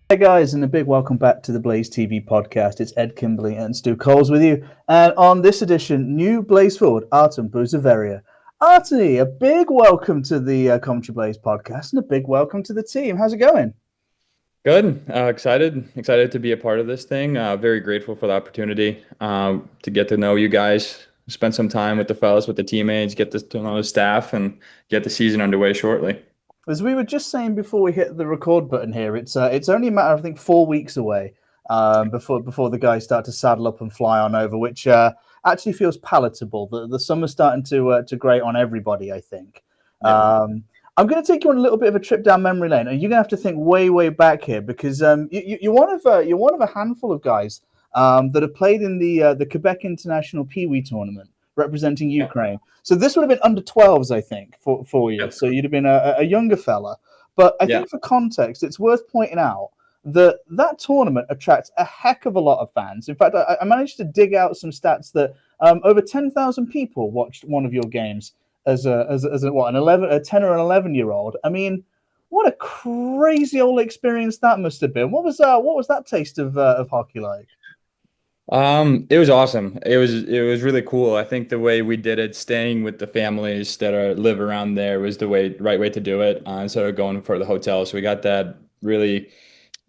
Hey guys, and a big welcome back to the Blaze TV podcast. It's Ed, Kimberley and Stu Coles with you. And on this edition, new Blaze forward, Artie Buzoverya. Artie, a big welcome to the Commentary Blaze podcast and a big welcome to the team. How's it going? Good. Excited to be a part of this thing. Very grateful for the opportunity to get to know you guys, spend some time with the fellas, with the teammates, get to know the staff, and get the season underway shortly. As we were just saying before we hit the record button here, it's only a matter of, I think, 4 weeks away before the guys start to saddle up and fly on over, which actually feels palatable. The summer's starting to grate on everybody, I think. Yep. I'm going to take you on a little bit of a trip down memory lane, and you're going to have to think way back here because you're one of a handful of guys that have played in the Quebec International Pee Wee tournament representing Ukraine. So this would have been under 12s, I think, for you. Yep. So you'd have been a younger fella. But I Yeah. think for context, it's worth pointing out that that tournament attracts a heck of a lot of fans. In fact, I managed to dig out some stats that over 10,000 people watched one of your games a 10 or an 11-year-old. I mean, what a crazy old experience that must have been. What was that taste of hockey like? It was awesome. It was really cool. I think the way we did it, staying with the families that live around there, was the right way to do it, instead of going for the hotel. So we got that really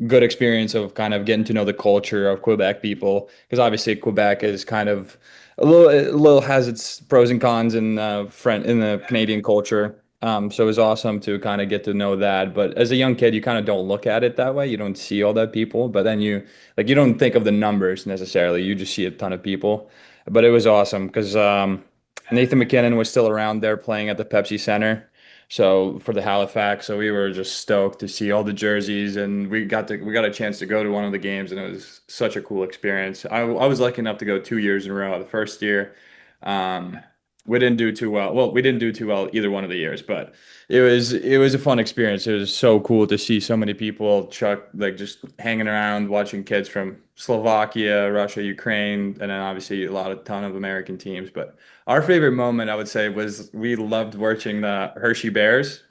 good experience of kind of getting to know the culture of Quebec people, because obviously Quebec is kind of a little has its pros and cons in the Canadian culture. So it was awesome to kind of get to know that. But as a young kid, you kind of don't look at it that way. You don't see all that people, but then you don't think of the numbers necessarily. You just see a ton of people. But it was awesome because Nathan McKinnon was still around there playing at the Pepsi Center. So for the Halifax, so we were just stoked to see all the jerseys, and we got a chance to go to one of the games, and it was such a cool experience. I was lucky enough to go 2 years in a row. The first year, um, we didn't do too well. Well, we didn't do too well either one of the years, but it was a fun experience. It was so cool to see so many people, Chuck, like just hanging around, watching kids from Slovakia, Russia, Ukraine, and then obviously a ton of American teams, but. Our favorite moment, I would say, was we loved watching the Hershey Bears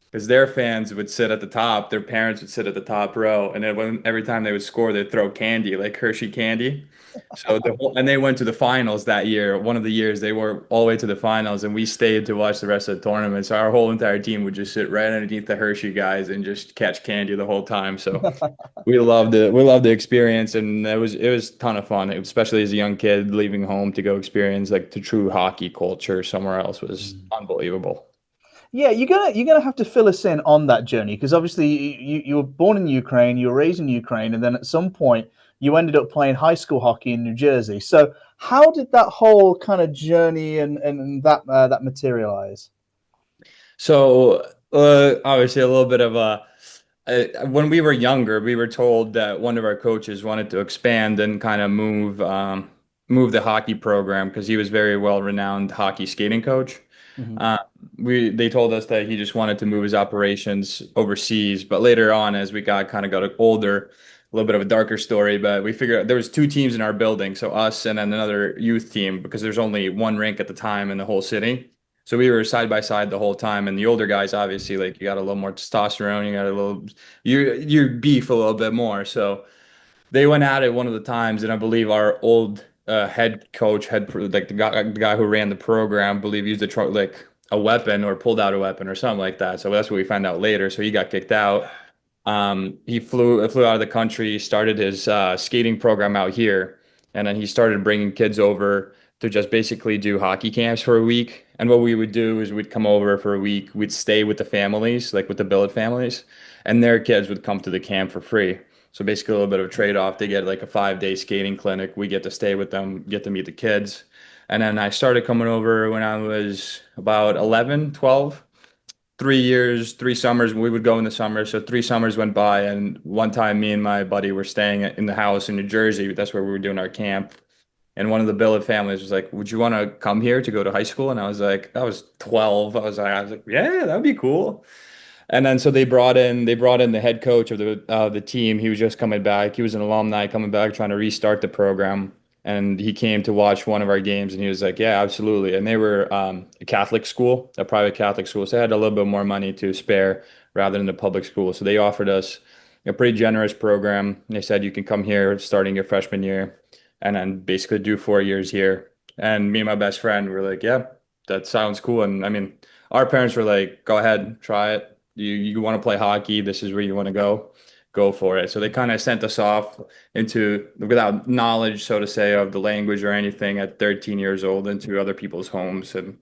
because their fans would sit at the top, their parents would sit at the top row, and then every time they would score, they'd throw candy, like Hershey candy. And they went to the finals that year. One of the years they were all the way to the finals, and we stayed to watch the rest of the tournament. So our whole entire team would just sit right underneath the Hershey guys and just catch candy the whole time. So we loved it. We loved the experience, and it was a ton of fun, especially as a young kid leaving home to go experience like the true hockey culture somewhere else was unbelievable. Yeah, you're gonna have to fill us in on that journey because obviously you were born in Ukraine, you were raised in Ukraine, and then at some point you ended up playing high school hockey in New Jersey. So how did that whole kind of journey and that materialize? So obviously a little bit of when we were younger, we were told that one of our coaches wanted to expand and kind of move the hockey program because he was very well renowned hockey skating coach. Mhm. Uh, they told us that he just wanted to move his operations overseas, but later on, as we got older, a little bit of a darker story, but we figured out there was two teams in our building, so us and then another youth team, because there's only one rink at the time in the whole city. So we were side by side the whole time, and the older guys, obviously, like you got a little more testosterone, you got a little, you beef a little bit more. So they went at it one of the times, and I believe our old head coach like the guy who ran the program, believe used like a weapon or pulled out a weapon or something like that. So that's what we found out later. So he got kicked out. He flew out of the country, started his skating program out here, and then he started bringing kids over to just basically do hockey camps for a week. And what we would do is we'd come over for a week, we'd stay with the families, like with the billet families, and their kids would come to the camp for free. So basically a little bit of a trade-off. They get like a 5-day skating clinic. We get to stay with them, get to meet the kids. And then I started coming over when I was about 11, 12. 3 years, 3 summers, we would go in the summer. So 3 summers went by, and one time me and my buddy were staying in the house in New Jersey. That's where we were doing our camp. And one of the billet families was like, "Would you want to come here to go to high school?" And I was like, I was 12. I was like, yeah, that'd be cool. And then so they brought in the head coach of the team. He was just coming back. He was an alumni coming back, trying to restart the program. And he came to watch one of our games, and he was like, "Yeah, absolutely." And they were a Catholic school, a private Catholic school, so they had a little bit more money to spare rather than the public school. So they offered us a pretty generous program. They said you can come here starting your freshman year and then basically do 4 years here. And me and my best friend were like, yeah, that sounds cool. And I mean, our parents were like, go ahead, try it. You want to play hockey, this is where you want to go for it. So they kind of sent us off into without knowledge, so to say, of the language or anything at 13 years old into other people's homes. And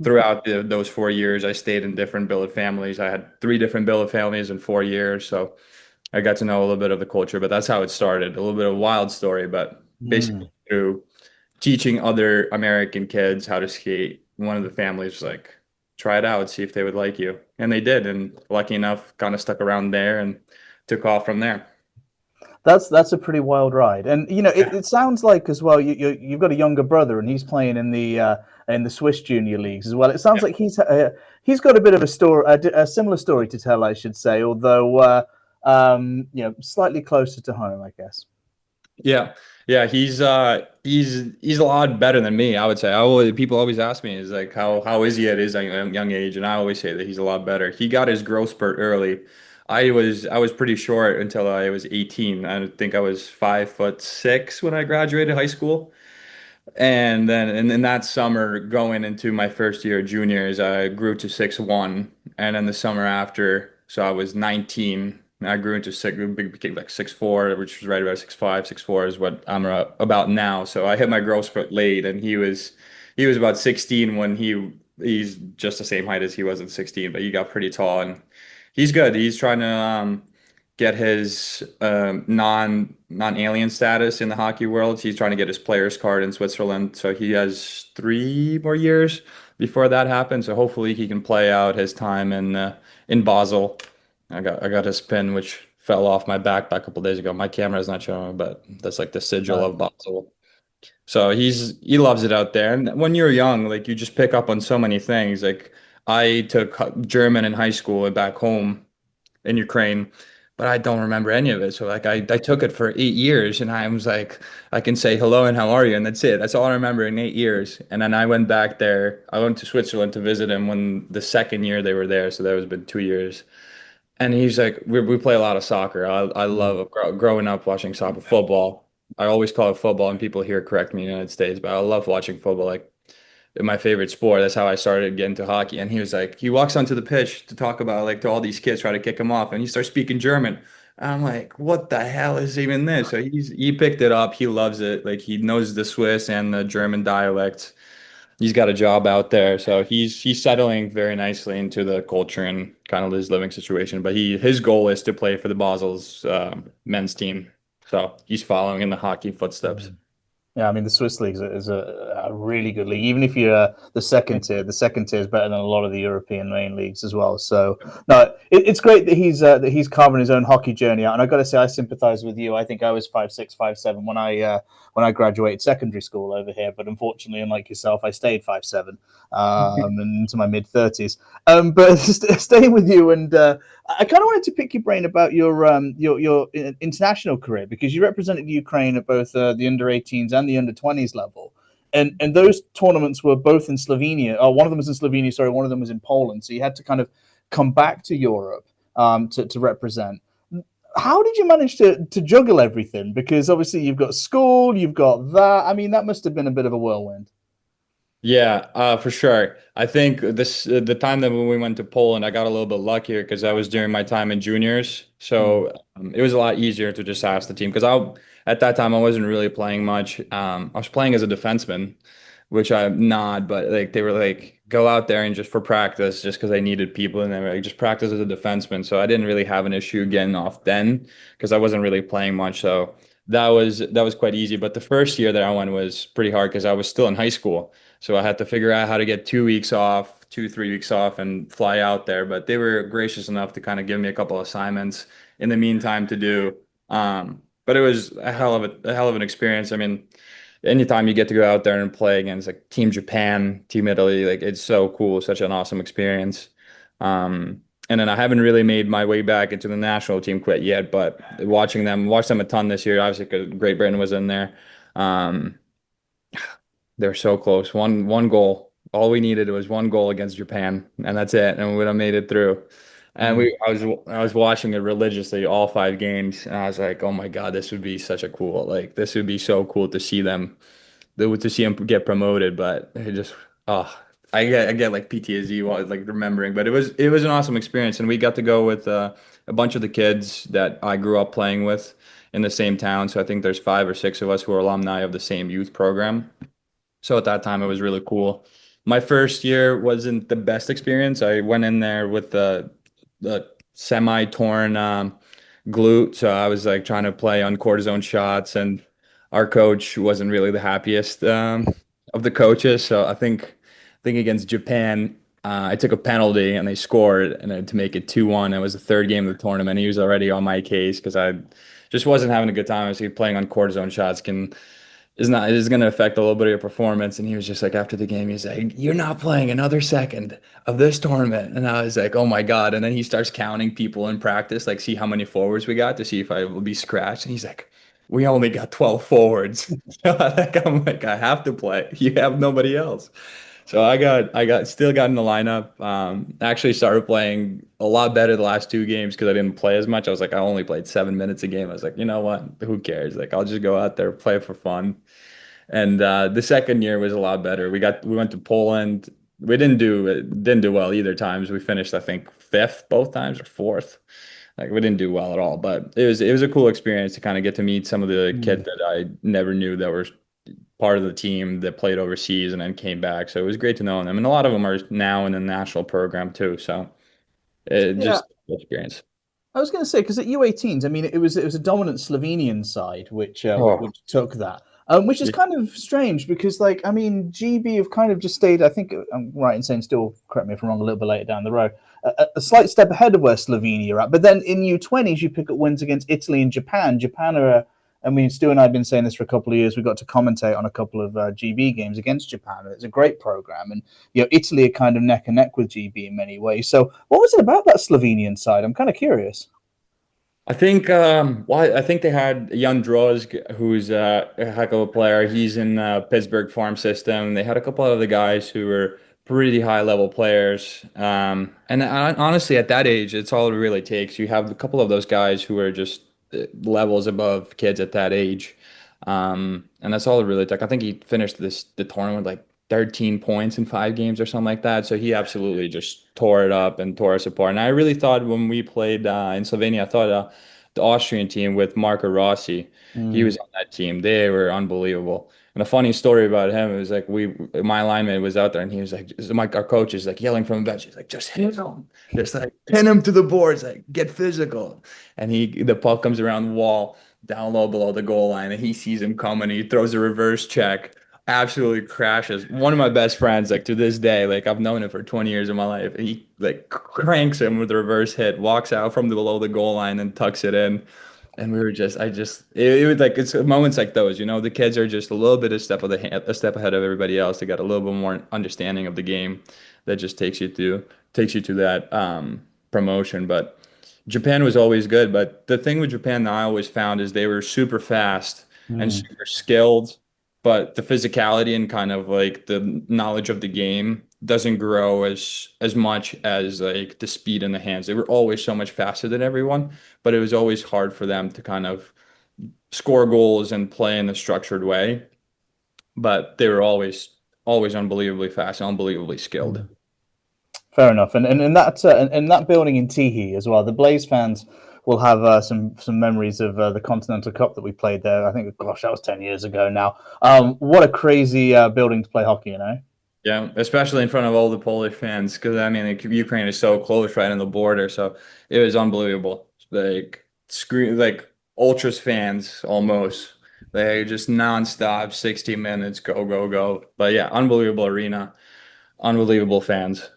throughout those 4 years, I stayed in different billet families. I had three different billet families in 4 years. So I got to know a little bit of the culture, but that's how it started. A little bit of a wild story, but basically Mm. through teaching other American kids how to skate, one of the families was like, try it out, see if they would like you. And they did. And lucky enough, kind of stuck around there and took off from there. That's a pretty wild ride, and Yeah. it sounds like as well. You've got a younger brother, and he's playing in the Swiss junior leagues as well. It sounds like he's got a bit of a story, a similar story to tell, I should say, although slightly closer to home, I guess. Yeah. Yeah, he's a lot better than me, I would say. People always ask me is like how is he at his young age, and I always say that he's a lot better. He got his growth spurt early. I was pretty short until I was 18. I think I was 5'6" when I graduated high school. And then in that summer, going into my first year of juniors, I grew to 6'1". And then the summer after, so I was 19. I grew into became like 6'4", which was right about 6'5", 6'4" is what I'm about now. So I hit my growth spurt late, and he was about 16 when he's just the same height as he was at 16, but he got pretty tall, and he's good. He's trying to get his non-alien status in the hockey world. He's trying to get his player's card in Switzerland, so he has 3 more years before that happens. So hopefully he can play out his time in Basel. I got his pin, which fell off my backpack a couple days ago. My camera is not showing, but that's like the sigil of Basel. So he loves it out there. And when you're young, like you just pick up on so many things. Like I took German in high school and back home in Ukraine, but I don't remember any of it. So like I took it for 8 years, and I was like, I can say hello and how are you? And that's it. That's all I remember in 8 years. And then I went back there. I went to Switzerland to visit him when the second year they were there. So that was been 2 years. And he's like, we play a lot of soccer. I Mm. love growing up watching soccer, football. I always call it football, and people here correct me in the United States, but I love watching football. Like my favorite sport. That's how I started getting to hockey. And he was like, he walks onto the pitch to talk about like to all these kids try to kick him off, and he starts speaking German. And I'm like, what the hell is even this? So he picked it up. He loves it. Like he knows the Swiss and the German dialects. He's got a job out there, so he's settling very nicely into the culture and kind of his living situation. But his goal is to play for the Basel's men's team. So he's following in the hockey footsteps. Yeah, I mean the Swiss league is a really good league. Even if you're the second tier is better than a lot of the European main leagues as well. So no, it's great that he's carving his own hockey journey out. And I got to say, I sympathise with you. I think I was 5'6", 5'7" when I graduated secondary school over here. But unfortunately, unlike yourself, I stayed 5'7" and into my mid-30s. But staying with you, and I kind of wanted to pick your brain about your international career, because you represented Ukraine at both the under-18s and the under-20s level, and those tournaments were both in Slovenia. Oh, one of them was in Slovenia. Sorry, one of them was in Poland. So you had to kind of come back to Europe to represent. How did you manage to juggle everything? Because obviously you've got school, you've got that. I mean, that must have been a bit of a whirlwind. Yeah, for sure. I think the time that when we went to Poland, I got a little bit luckier because I was during my time in juniors, Mm. so it was a lot easier to just ask the team because I at that time I wasn't really playing much. I was playing as a defenseman, which I'm not, but like they were like go out there and just for practice, just because I needed people, and they were like just practice as a defenseman. So I didn't really have an issue getting off then because I wasn't really playing much. So that was quite easy. But the first year that I went was pretty hard because I was still in high school. So I had to figure out how to get 2 weeks off, 3 weeks off, and fly out there. But they were gracious enough to kind of give me a couple assignments in the meantime to do. But it was a hell of an experience. I mean, anytime you get to go out there and play against like Team Japan, Team Italy, like it's so cool, such an awesome experience. And then I haven't really made my way back into the national team quite yet, but watched them a ton this year. Obviously, 'cause Great Britain was in there. Um, they're so close. One goal. All we needed was one goal against Japan, and that's it. And we would have made it through. And I was watching it religiously, all 5 games, and I was like, oh my God, this would be such a cool, like this would be so cool to see them, to see them get promoted. But it just, oh, I get like PTSD while like remembering. But it was an awesome experience, and we got to go with a bunch of the kids that I grew up playing with in the same town. So I think there's 5 or 6 of us who are alumni of the same youth program. So at that time, it was really cool. My first year wasn't the best experience. I went in there with the semi-torn glute, so I was like trying to play on cortisone shots, and our coach wasn't really the happiest of the coaches. So I think against Japan, I took a penalty and they scored, and then to make it 2-1. It was the third game of the tournament. He was already on my case because I just wasn't having a good time. Obviously, playing on cortisone shots can it is going to affect a little bit of your performance. And he was just like, after the game, he's like, you're not playing another second of this tournament. And I was like, oh my God. And then he starts counting people in practice, like see how many forwards we got to see if I will be scratched. And he's like, we only got 12 forwards. So I'm like, I have to play. You have nobody else. So still got in the lineup. Actually started playing a lot better the last 2 games because I didn't play as much. I was like, I only played 7 minutes a game. I was like, you know what? Who cares? Like, I'll just go out there, play for fun. And the second year was a lot better. We went to Poland. We didn't do well either times. We finished, I think, fifth both times or fourth. Like we didn't do well at all. But it was a cool experience to kind of get to meet some of the kids that I never knew that were part of the team that played overseas and then came back. So it was great to know them. And a lot of them are now in the national program too. So it Yeah, just experience. I was going to say because at U18s, I mean, it was a dominant Slovenian side Oh, which took that, which is yeah. kind of strange because like I mean, GB have kind of just stayed. I think I'm right in saying still correct me if I'm wrong a little bit later down the road, a slight step ahead of where Slovenia are at. But then in U20s, you pick up wins against Italy and Japan. Japan are I mean, Stu and I have been saying this for a couple of years. We got to commentate on a couple of GB games against Japan. It's a great program, and Italy are kind of neck and neck with GB in many ways. So, what was it about that Slovenian side? I'm kind of curious. I think I think they had Jan Drozg, who's a heck of a player. He's in Pittsburgh farm system. They had a couple of other guys who were pretty high level players. And honestly, at that age, it's all it really takes. You have a couple of those guys who are just levels above kids at that age. And that's all it really took. I think he finished the tournament with like 13 points in 5 games or something like that. So he absolutely just tore it up and tore us apart. And I really thought when we played in Slovenia, I thought the Austrian team with Marco Rossi, he was Mm. on that team. They were unbelievable. And a funny story about him was like my lineman was out there and he was like, our coach is like yelling from the bench. He's like, just hit him, just like pin him to the boards, like get physical. And the puck comes around the wall down low below the goal line, and he sees him coming. He throws a reverse check, absolutely crashes. One of my best friends, like to this day, like I've known him for 20 years of my life. He like cranks him with a reverse hit, walks out from below the goal line and tucks it in. And we were just, it was like it's moments like those, the kids are just a little bit a step ahead of everybody else. They got a little bit more understanding of the game that just takes you to that promotion. But Japan was always good. But the thing with Japan that I always found is they were super fast and Mm. super skilled, but the physicality and kind of like the knowledge of the game doesn't grow as much as like the speed in the hands. They were always so much faster than everyone, but it was always hard for them to kind of score goals and play in a structured way. But they were always unbelievably fast and unbelievably skilled. Mm. Fair enough, and in that building in Tihi as well, the Blaze fans will have some memories of the Continental Cup that we played there. I think, gosh, that was 10 years ago now. What a crazy building to play hockey, you know. Yeah, especially in front of all the Polish fans, because I mean, like, Ukraine is so close, right on the border, so it was unbelievable. Like scream, like ultras fans almost. They just nonstop, 60 minutes, go, go, go. But yeah, unbelievable arena, unbelievable fans.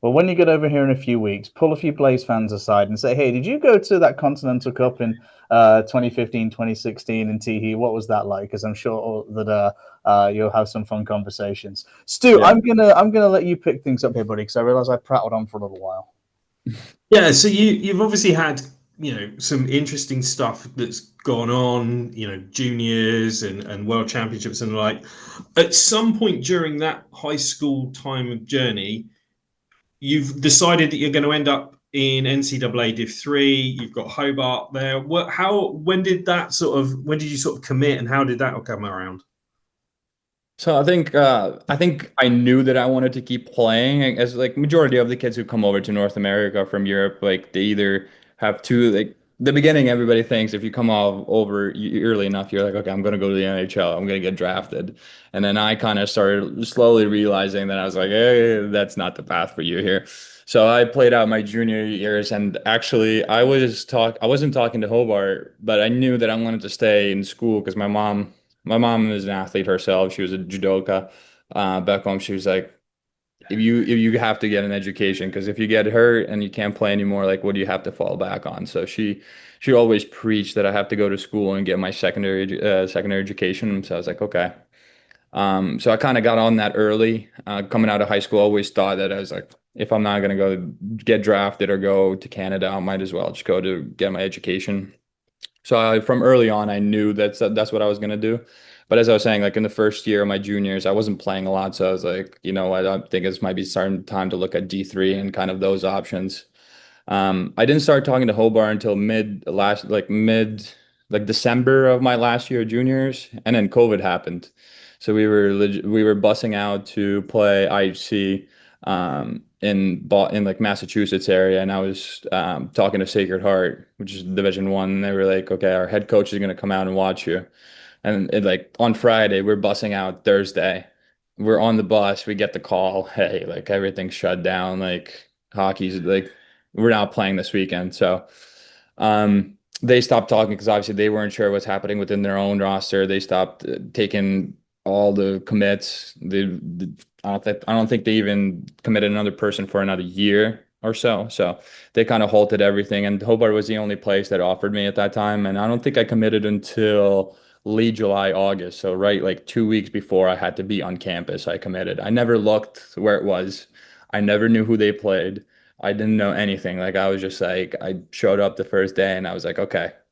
Well, when you get over here in a few weeks, pull a few Blaze fans aside and say, "Hey, did you go to that Continental Cup in 2015, 2016 in Tihi? What was that like?" Because I'm sure that you'll have some fun conversations. Stu, Yeah. I'm gonna let you pick things up here, buddy, because I realize I prattled on for a little while. Yeah, so you've obviously had, some interesting stuff that's gone on, juniors and world championships and the like. At some point during that high school time of journey, you've decided that you're going to end up in NCAA Div 3. You've got Hobart there. When did you sort of commit, and how did that all come around? So I think I knew that I wanted to keep playing, as like majority of the kids who come over to North America from Europe, like they either have two, like the beginning, everybody thinks if you come all over early enough, you're like, okay, I'm gonna go to the NHL, I'm gonna get drafted. And then I kind of started slowly realizing that I was like, hey, that's not the path for you here. So I played out my junior years, and actually I wasn't talking to Hobart, but I knew that I wanted to stay in school because my mom is an athlete herself. She was a judoka. Back home, she was like, if you have to get an education, because if you get hurt and you can't play anymore, like what do you have to fall back on? So she always preached that I have to go to school and get my secondary education. So I was like, okay. So I kind of got on that early. Coming out of high school, I always thought that I was like, if I'm not gonna go get drafted or go to Canada, I might as well just go to get my education. So from early on, I knew that's what I was gonna do. But as I was saying, like in the first year of my juniors, I wasn't playing a lot, so I was like, you know what, I think this might be starting time to look at D3 and kind of those options. I didn't start talking to Hobart until like December of my last year of juniors, and then COVID happened. So we were busing out to play IHC in like Massachusetts area, and I was talking to Sacred Heart, which is Division 1, and they were like, okay, our head coach is gonna come out and watch you. And like on Friday, we're busing out Thursday. We're on the bus, we get the call, hey, like everything's shut down, like hockey's like we're not playing this weekend. So they stopped talking because obviously they weren't sure what's happening within their own roster. They stopped taking all the commits. I don't think they even committed another person for another year or so. So they kind of halted everything. And Hobart was the only place that offered me at that time. And I don't think I committed until late July, August. So right like 2 weeks before I had to be on campus, I committed. I never looked where it was. I never knew who they played. I didn't know anything. Like I was just like I showed up the first day and I was like,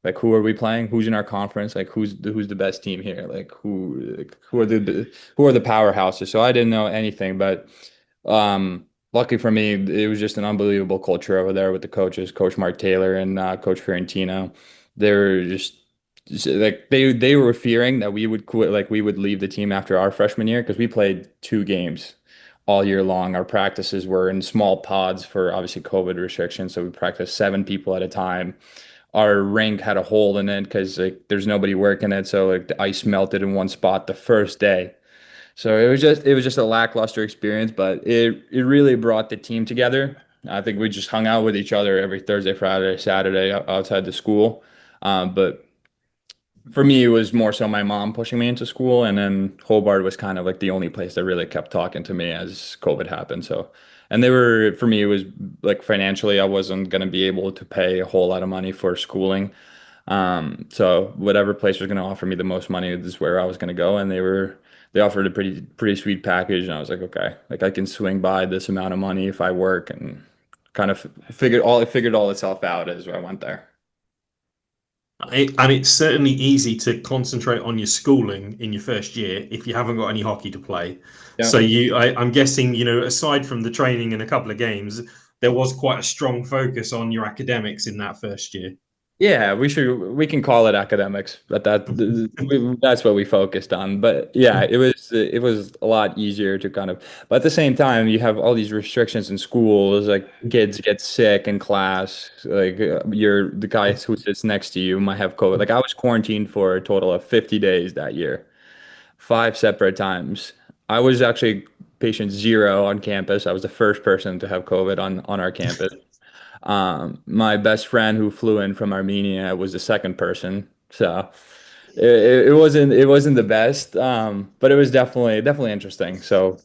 like who are we playing? Who's in our conference? Like who's the best team here? Like who are the powerhouses? So I didn't know anything, but lucky for me, it was just an unbelievable culture over there with the coaches, Coach Mark Taylor and Coach Fiorentino. They were just like they were fearing that we would quit, like we would leave the team after our freshman year because we played 2 games all year long. Our practices were in small pods for obviously COVID restrictions, so we practiced 7 people at a time. Our rink had a hole in it because like there's nobody working it, so like the ice melted in one spot the first day. So it was just a lackluster experience, but it really brought the team together. I think we just hung out with each other every Thursday, Friday, Saturday outside the school. But for me, it was more so my mom pushing me into school, and then Hobart was kind of like the only place that really kept talking to me as COVID happened. So, and they were for me, it was like financially, I wasn't going to be able to pay a whole lot of money for schooling. So whatever place was going to offer me the most money is where I was going to go, and they offered a pretty sweet package, and I was like, okay, like I can swing by this amount of money if I work, and kind of it figured all itself out as I went there. And it's certainly easy to concentrate on your schooling in your first year if you haven't got any hockey to play. Yeah. So I'm guessing, aside from the training and a couple of games, there was quite a strong focus on your academics in that first year. Yeah, we can call it academics, but that's what we focused on. But yeah, it was a lot easier to kind of, but at the same time, you have all these restrictions in schools, like kids get sick in class, like the guy who sits next to you might have COVID. Like I was quarantined for a total of 50 days that year, 5 separate times. I was actually patient zero on campus. I was the first person to have COVID on our campus. My best friend who flew in from Armenia was the second person. So it wasn't the best, but it was definitely interesting. So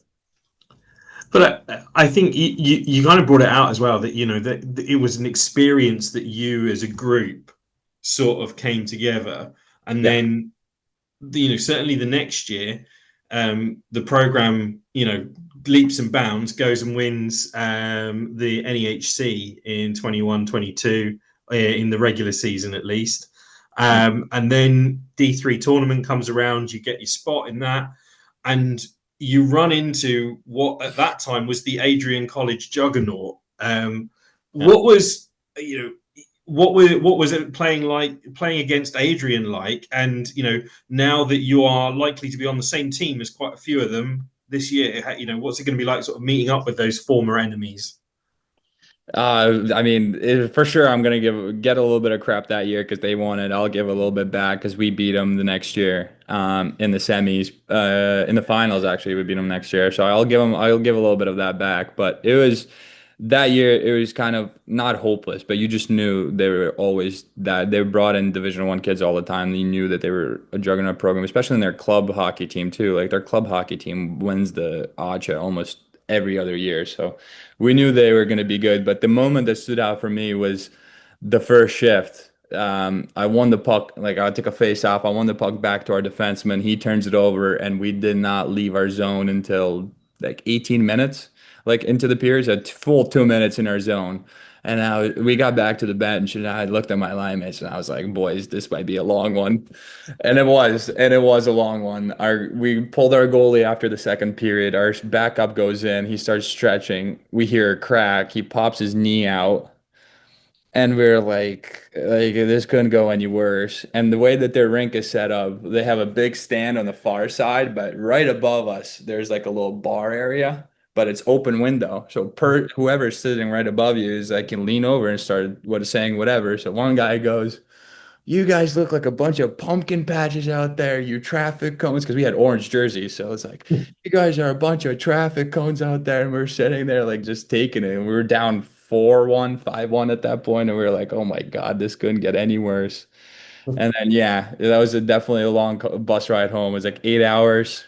But I think you kind of brought it out as well that that it was an experience that you as a group sort of came together, and yeah, then certainly the next year, the program leaps and bounds goes and wins the NEHC in 21-22 in the regular season at least, and then D3 tournament comes around, you get your spot in that, and you run into what at that time was the Adrian College juggernaut. What was, what was it playing against Adrian like? And now that you are likely to be on the same team as quite a few of them this year, what's it going to be like, sort of meeting up with those former enemies? I mean, for sure, I'm gonna get a little bit of crap that year because they won it. I'll give a little bit back because we beat them the next year, in the semis, in the finals. Actually, we beat them next year, so I'll give a little bit of that back. But it was that year, it was kind of not hopeless, but you just knew they were always that they brought in Division I kids all the time. You knew that they were a juggernaut program, especially in their club hockey team too. Like their club hockey team wins the ACHA almost every other year, so we knew they were going to be good. But the moment that stood out for me was the first shift. I won the puck, like I took a face off. I won the puck back to our defenseman. He turns it over, and we did not leave our zone until like 18 minutes, like into the periods, a full 2 minutes in our zone. And we got back to the bench, and I looked at my line mates, and I was like, "Boys, this might be a long one," and it was a long one. We pulled our goalie after the second period. Our backup goes in. He starts stretching. We hear a crack. He pops his knee out. And we're like this couldn't go any worse. And the way that their rink is set up, they have a big stand on the far side, but right above us, there's like a little bar area, but it's open window. So whoever's sitting right above you is like can lean over and start saying whatever. So one guy goes, "You guys look like a bunch of pumpkin patches out there, you traffic cones," because we had orange jerseys. So it's like, "You guys are a bunch of traffic cones out there." And we're sitting there like just taking it. And we were down 4-1, 5-1 at that point, and we were like, "Oh my God, this couldn't get any worse." And then yeah, that was definitely a long bus ride home. It was like 8 hours.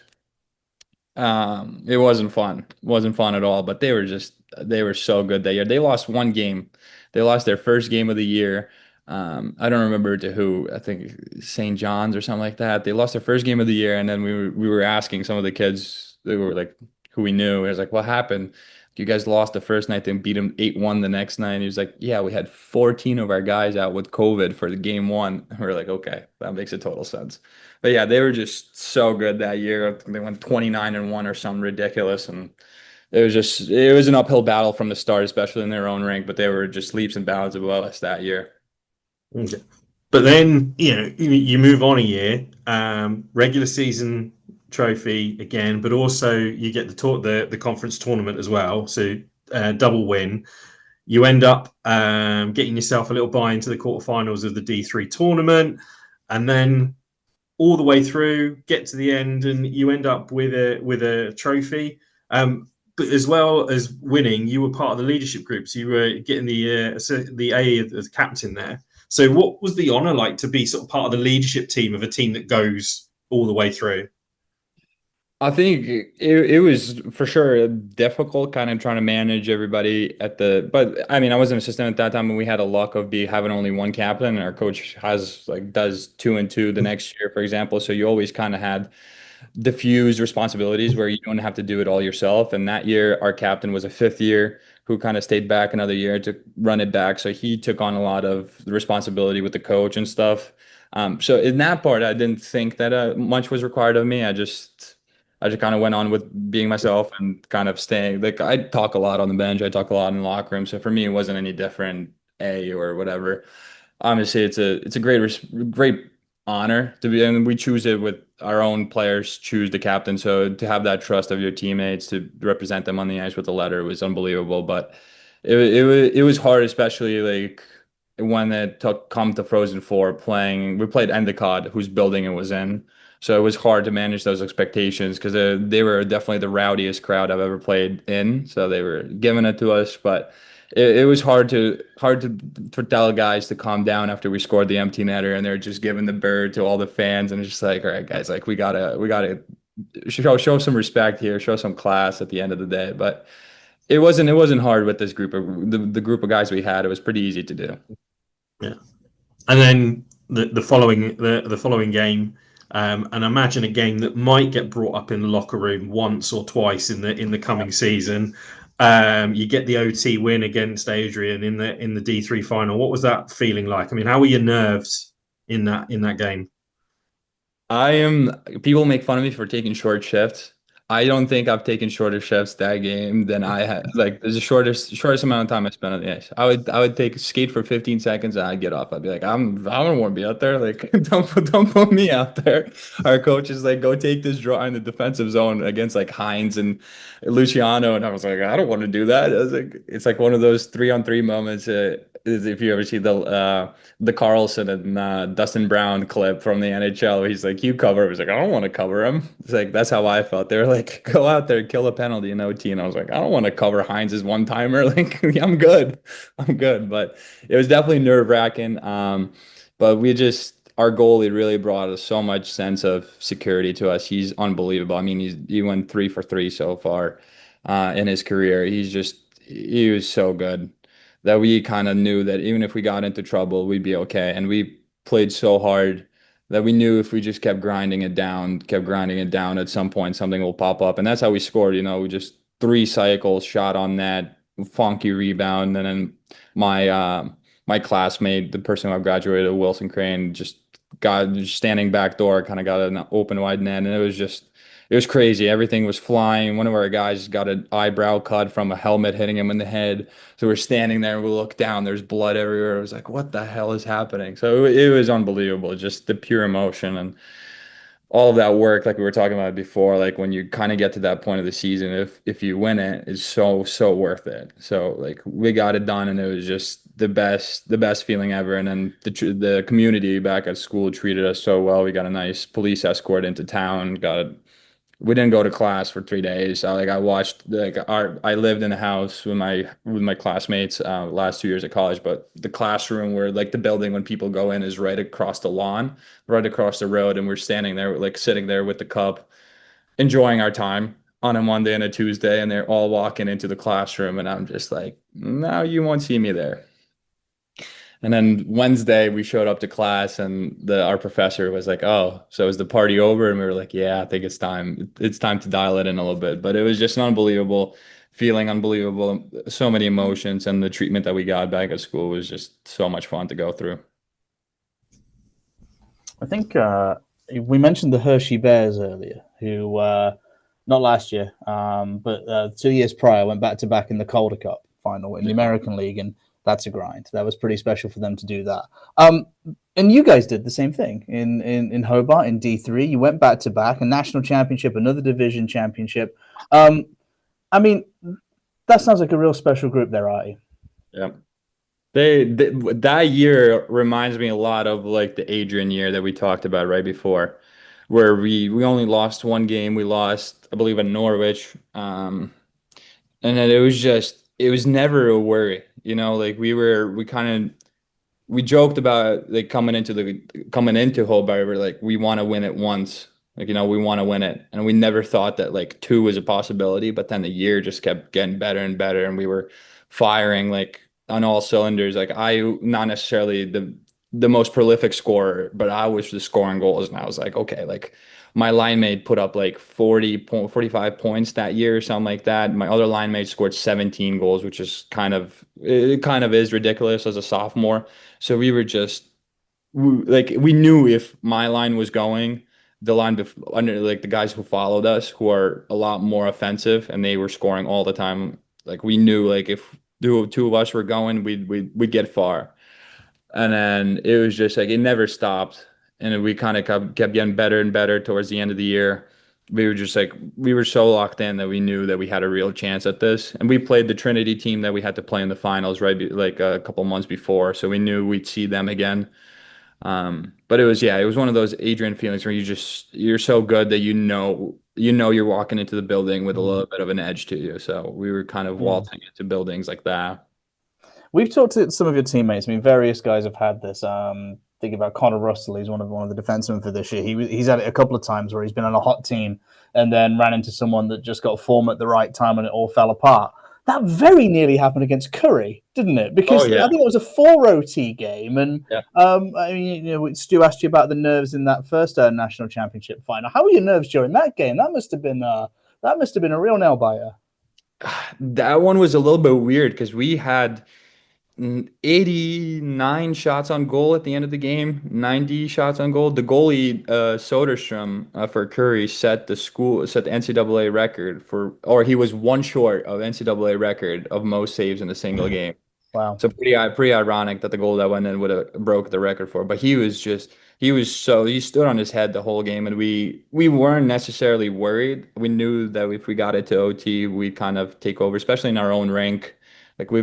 It wasn't fun. It wasn't fun at all, but they were so good that year. They lost one game. They lost their first game of the year. I don't remember to who. I think St. John's or something like that. They lost their first game of the year, and then we were asking some of the kids, they were like who we knew. It was like, "What happened? You guys lost the first night, then beat them 8-1 the next night." And he was like, "Yeah, we had 14 of our guys out with COVID for the game one." And we were like, "Okay, that makes a total sense." But yeah, they were just so good that year. They went 29-1 or something ridiculous, and it was an uphill battle from the start, especially in their own rank. But they were just leaps and bounds above us that year. Okay. But then you move on a year, regular season trophy again, but also you get the conference tournament as well. So double win. You end up getting yourself a little buy into the quarterfinals of the D3 tournament, and then all the way through, get to the end, and you end up with a trophy. But as well as winning, you were part of the leadership group, so you were getting the A as captain there. So what was the honor like to be sort of part of the leadership team of a team that goes all the way through? I think it was for sure difficult kind of trying to manage everybody but I mean, I was an assistant at that time, and we had a luck of having only one captain, and our coach does 2 and 2 the next year, for example. So you always kind of had diffuse responsibilities where you don't have to do it all yourself. And that year, our captain was a fifth year who kind of stayed back another year to run it back. So he took on a lot of the responsibility with the coach and stuff. So in that part, I didn't think that much was required of me. I just kind of went on with being myself and kind of staying. Like I talk a lot on the bench, I talk a lot in the locker room. So for me, it wasn't any different, or whatever. Obviously, it's a great honor to be, and we choose it with our own players choose the captain. So to have that trust of your teammates to represent them on the ice with a letter was unbelievable. But it was hard, especially like when it come to Frozen Four playing. We played Endicott, whose building it was in. So it was hard to manage those expectations because they were definitely the rowdiest crowd I've ever played in. So they were giving it to us, but it was hard to for tell guys to calm down after we scored the empty netter, and they're just giving the bird to all the fans, and it's just like, all right, guys, like we gotta show some respect here, show some class at the end of the day. But it wasn't hard with this group of the group of guys we had. It was pretty easy to do. Yeah, and then the following game. And imagine a game that might get brought up in the locker room once or twice in the coming season. You get the OT win against Adrian in the D3 final. What was that feeling like? I mean, how were your nerves in that game? People make fun of me for taking short shifts, I don't think I've taken shorter shifts that game than I had. Like, there's the shortest amount of time I spent on the ice. I would take skate for 15 seconds and I'd get off. I'd be like, I don't want to be out there. Like, don't put me out there. Our coach is like, go take this draw in the defensive zone against like Hines and Luciano, and I was like, I don't want to do that. I was like, it's like one of those 3-on-3 moments. Is if you ever see the Carlson and Dustin Brown clip from the NHL, where he's like, "You cover." I was like, "I don't want to cover him." It's like that's how I felt. They were like, "Go out there, kill a penalty in OT," and I was like, "I don't want to cover Heinz's one timer. Like, I'm good, I'm good." But it was definitely nerve wracking. But our goalie really brought us so much sense of security to us. He's unbelievable. I mean, he went 3 for 3 so far in his career. He was so good that we kind of knew that even if we got into trouble, we'd be okay. And we played so hard that we knew if we just kept grinding it down, at some point something will pop up. And that's how we scored. We just 3 cycles, shot on net, funky rebound, and then my classmate, the person who I graduated, Wilson Crane, just got standing back door, kind of got an open wide net, and it was crazy. Everything was flying. One of our guys got an eyebrow cut from a helmet hitting him in the head. So we're standing there, we look down, there's blood everywhere. I was like, what the hell is happening? So it was unbelievable, just the pure emotion and all of that work, like we were talking about before, like when you kind of get to that point of the season, if you win it, is so worth it. So like we got it done, and it was just the best feeling ever. And then the community back at school treated us so well. We got a nice police escort into town. We didn't go to class for 3 days. I watched I lived in a house with my classmates last 2 years of college, but the classroom where like the building when people go in is right across the lawn, right across the road, and we're standing there like sitting there with the cup, enjoying our time on a Monday and a Tuesday, and they're all walking into the classroom, and I'm just like, no, you won't see me there. And then Wednesday we showed up to class and our professor was like, "Oh, so is the party over?" And we were like, "Yeah, I think it's time. It's time to dial it in a little bit." But it was just an unbelievable feeling, unbelievable, so many emotions, and the treatment that we got back at school was just so much fun to go through. I think we mentioned the Hershey Bears earlier, who not last year, but 2 years prior went back to back in the Calder Cup final in the American League, and that's a grind. That was pretty special for them to do that. And you guys did the same thing in Hobart in D3. You went back to back, a national championship, another division championship. I mean, that sounds like a real special group there, Artie. Yeah. That year reminds me a lot of like the Adrian year that we talked about right before, where we only lost one game. We lost, I believe, in Norwich. And then it was never a worry, like we joked about like coming into Hobart, we're like, we want to win it once. Like, we want to win it. And we never thought that like 2 was a possibility, but then the year just kept getting better and better. And we were firing like on all cylinders. Like not necessarily the most prolific scorer, but I was just scoring goals. And I was like, okay, like my line mate put up like 45 points that year or something like that. My other line mate scored 17 goals, which is it kind of is ridiculous as a sophomore. So we were we knew if my line was going, the line under like the guys who followed us, who are a lot more offensive, and they were scoring all the time. Like we knew like if two of us were going, we'd get far. And then it was just like it never stopped. And we kind of kept getting better and better towards the end of the year. We were so locked in that we knew that we had a real chance at this. And we played the Trinity team that we had to play in the finals, right? Like a couple months before. So we knew we'd see them again. But it was one of those Adrian feelings where you're so good that you're walking into the building with a little bit of an edge to you. So we were kind of waltzing into buildings like that. We've talked to some of your teammates. I mean, various guys have had this. Think about Connor Russell. He's one of the defensemen for this year. He's had it a couple of times where he's been on a hot team and then ran into someone that just got form at the right time and it all fell apart. That very nearly happened against Curry, didn't it? Because I think it was a 4 OT game, and I mean, Stu asked you about the nerves in that first national championship final. How were your nerves during that game? That must have been a real nail biter. That one was a little bit weird because we had 89 shots on goal at the end of the game, 90 shots on goal. The goalie, Soderstrom, for Curry set the NCAA record or he was one short of NCAA record of most saves in a single game. Wow. So pretty ironic that the goal that went in would have broke the record for. But he stood on his head the whole game, and we weren't necessarily worried. We knew that if we got it to OT, we'd kind of take over, especially in our own rink. Like we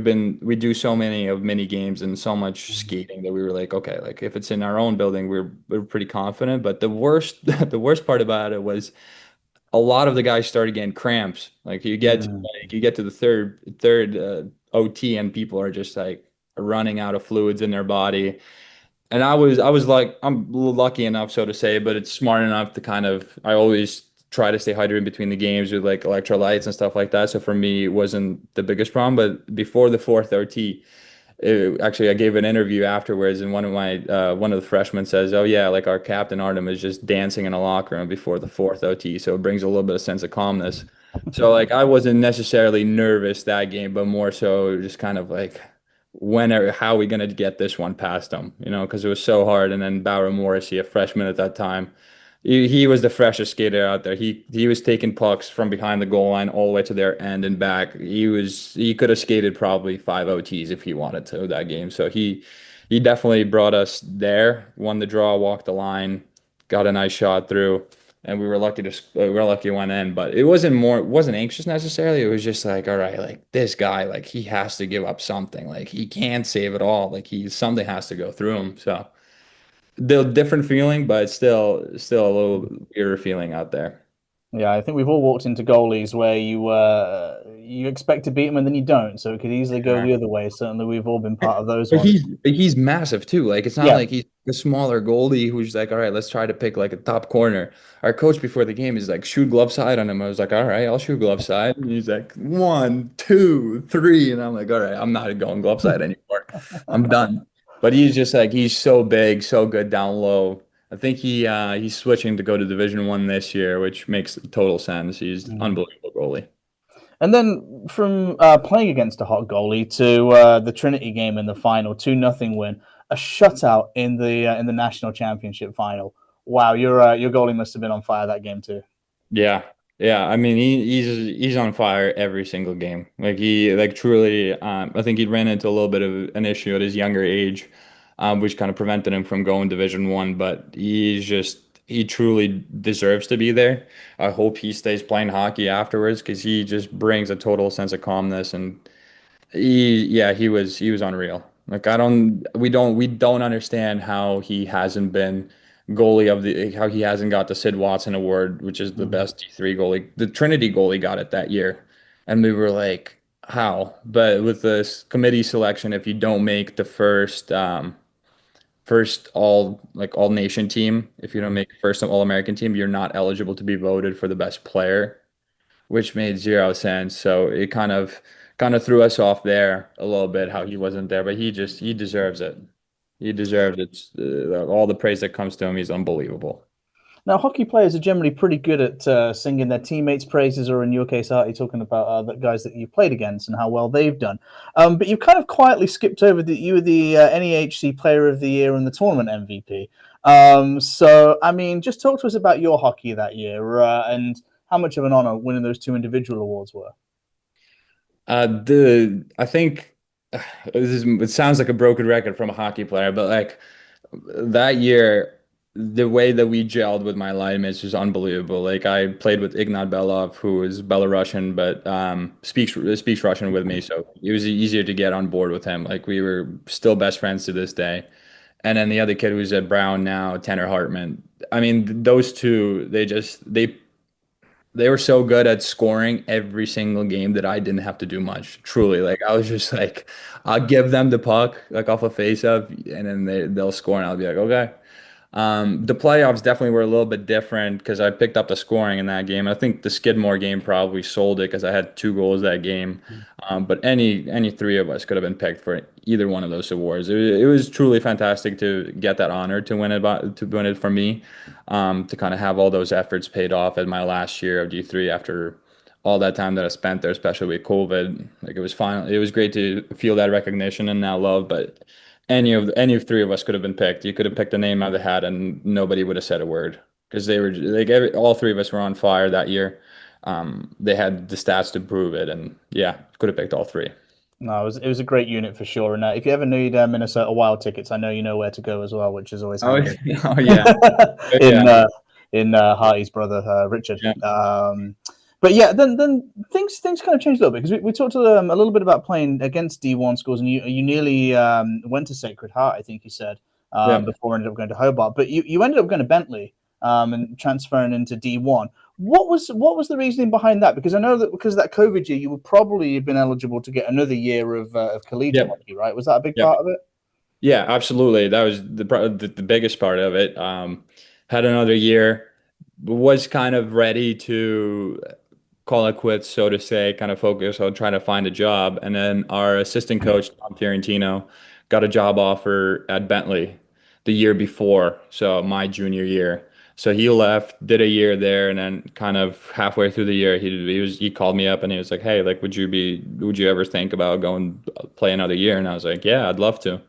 do so many of mini games and so much skating that we were like, okay, like if it's in our own building, we're pretty confident. But the worst the worst part about it was a lot of the guys started getting cramps. Mm. You get to the third OT and people are just like running out of fluids in their body. And I was like I'm lucky enough so to say, but it's smart enough to kind of I always try to stay hydrated between the games with like electrolytes and stuff like that. So for me, it wasn't the biggest problem. But before the fourth OT, actually, I gave an interview afterwards, and one of the freshmen says, "Oh yeah, like our captain Artem is just dancing in a locker room before the fourth OT, so it brings a little bit of sense of calmness." So like I wasn't necessarily nervous that game, but more so just kind of like how are we gonna get this one past them, because it was so hard. And then Bauer Morrissey, a freshman at that time. He was the freshest skater out there. He was taking pucks from behind the goal line all the way to their end and back. He could have skated probably five OTs if he wanted to that game. So he definitely brought us there. Won the draw, walked the line, got a nice shot through, and we were lucky it went in. But it wasn't anxious necessarily. It was just like, all right, like this guy, like he has to give up something. Like he can't save it all. Like something has to go through him. So the different feeling, but still a little weirder feeling out there. Yeah, I think we've all walked into goalies where you expect to beat them and then you don't, so it could easily go Yeah. the other way. Certainly, we've all been part of those But ones. he's massive too. Like it's not Yeah. like he's a smaller goalie who's like, all right, let's try to pick like a top corner. Our coach before the game is like, shoot glove side on him. I was like, all right, I'll shoot glove side. And he's like, one, two, three, and I'm like, all right, I'm not going glove side anymore. I'm done. But he's so big, so good down low. I think he's switching to go to Division 1 this year, which makes total sense. He's Mm. unbelievable goalie. And then from playing against a hot goalie to the Trinity game in the final, 2-0 win, a shutout in the national championship final. Wow, your goalie must have been on fire that game too. Yeah. Yeah. I mean, he's on fire every single game. Like he like truly I think he ran into a little bit of an issue at his younger age, which kind of prevented him from going Division 1, but he truly deserves to be there. I hope he stays playing hockey afterwards because he just brings a total sense of calmness. And he was unreal. Like we don't understand how he hasn't got the Sid Watson Award, which is the Mhm. best D3 goalie. The Trinity goalie got it that year, and we were like, how? But with this committee selection, if you don't make the first all nation team, if you don't make first all American team, you're not eligible to be voted for the best player, which made zero sense. So it kind of threw us off there a little bit how he wasn't there, but he deserves it. He deserves it. All the praise that comes to him, he's unbelievable. Now, hockey players are generally pretty good at singing their teammates' praises, or in your case, Artie, talking about the guys that you played against and how well they've done. But you've kind of quietly skipped over that you were the NEHC Player of the Year and the tournament MVP. So, I mean, just talk to us about your hockey that year and how much of an honor winning those two individual awards were. I think it sounds like a broken record from a hockey player, but like that year, the way that we gelled with my line mates was unbelievable. Like I played with Ignat Belov, who is Belarusian, but speaks Russian with me, so it was easier to get on board with him. Like we were still best friends to this day. And then the other kid who's at Brown now, Tanner Hartman. I mean, those two, they were so good at scoring every single game that I didn't have to do much. Truly, like I was just like, I'll give them the puck like off a face-up, and then they'll score, and I'll be like, okay. The playoffs definitely were a little bit different because I picked up the scoring in that game. I think the Skidmore game probably sold it because I had two goals that game. But any three of us could have been picked for either one of those awards. It was truly fantastic to get that honor to win it for me, to kind of have all those efforts paid off at my last year of D3 after all that time that I spent there, especially with COVID. Like it was great to feel that recognition and now love. But any of three of us could have been picked. You could have picked a name out of the hat, and nobody would have said a word because they were like all three of us were on fire that year. They had the stats to prove it, and yeah, could have picked all three. No, it was a great unit for sure. And if you ever need Minnesota Wild tickets, I know you know where to go as well, which is always Oh, handy. oh yeah, oh, in yeah, Harty's brother Richard. yeah, But yeah, then things kind of changed a little bit because we talked a little bit about playing against D1 schools, and you nearly went to Sacred Heart, I think you said, yeah. before ended up going to Hobart, but you ended up going to Bentley and transferring into D1. What was the reasoning behind that? Because I know that because of that COVID year, you would probably have been eligible to get another year of collegiate Yep. hockey, right? Was that a big Yep. part of it? Yeah, absolutely. That was the biggest part of it. Had another year, was kind of ready to call it quits, so to say, kind of focus on trying to find a job. And then our assistant coach, Tom Fiorentino, got a job offer at Bentley the year before, so my junior year. So he left, did a year there, and then kind of halfway through the year, he called me up and he was like, "Hey, like, would you ever think about going play another year?" And I was like, "Yeah, I'd love to."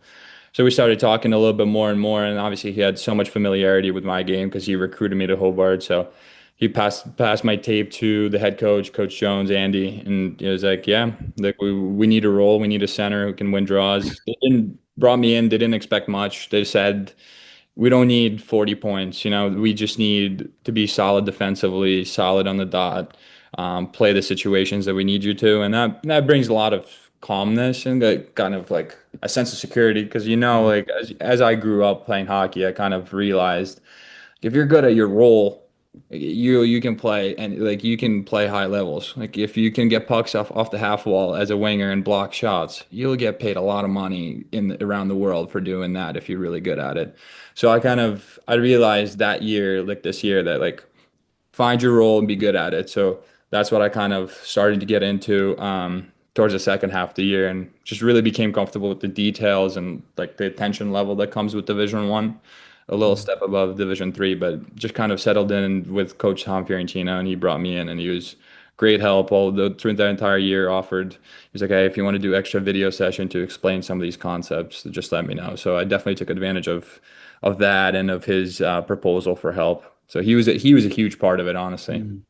So we started talking a little bit more and more, and obviously he had so much familiarity with my game because he recruited me to Hobart. So he passed my tape to the head coach, Coach Jones, Andy, and he was like, "Yeah, like we need a role, we need a center who can win draws." They didn't brought me in, they didn't expect much. They said, "We don't need 40 points, we just need to be solid defensively, solid on the dot, play the situations that we need you to," and that brings a lot of calmness and kind of like a sense of security because like as I grew up playing hockey, I kind of realized if you're good at your role, you can play and like you can play high levels. Like if you can get pucks off the half wall as a winger and block shots, you'll get paid a lot of money around the world for doing that if you're really good at it. So I realized that year, like this year, that like find your role and be good at it. So that's what I kind of started to get into towards the second half of the year, and just really became comfortable with the details and like the attention level that comes with Division One, a little step above Division Three, but just kind of settled in with Coach Tom Fiorentino, and he brought me in, and he was great help through the entire year. Offered, he's like, "Hey, if you want to do extra video session to explain some of these concepts, just let me know." So I definitely took advantage of that and of his proposal for help. So he was a huge part of it, honestly. Mm.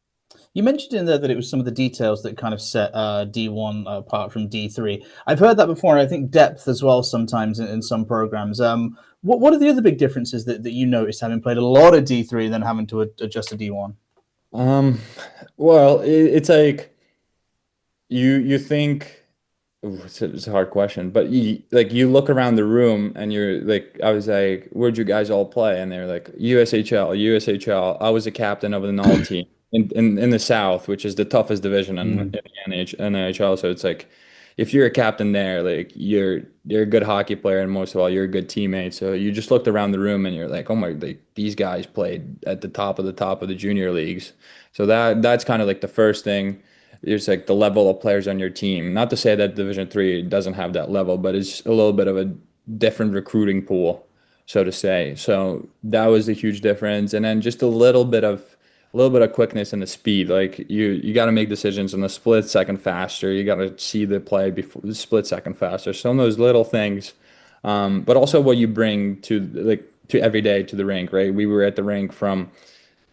You mentioned in there that it was some of the details that kind of set D1 apart from D3. I've heard that before, and I think depth as well sometimes in some programs. What are the other big differences that you noticed having played a lot of D3 than having to adjust to D1? Um, well, it's like you think. Ooh, it's a hard question, but you look around the room and you're like, I was like, "Where'd you guys all play?" And they're like, "USHL, USHL." I was a captain of an all team in the South, which is the toughest division in Mm. the NHL. So it's like, if you're a captain there, like you're a good hockey player, and most of all, you're a good teammate. So you just looked around the room and you're like, "Oh my, these guys played at the top of the junior leagues." So that's kind of like the first thing. It's like the level of players on your team. Not to say that Division Three doesn't have that level, but it's a little bit of a different recruiting pool, so to say. So that was a huge difference, and then just a little bit of quickness and the speed. Like you got to make decisions in a split second faster. You got to see the play before the split second faster. Some of those little things, but also what you bring to every day to the rink. Right, we were at the rink from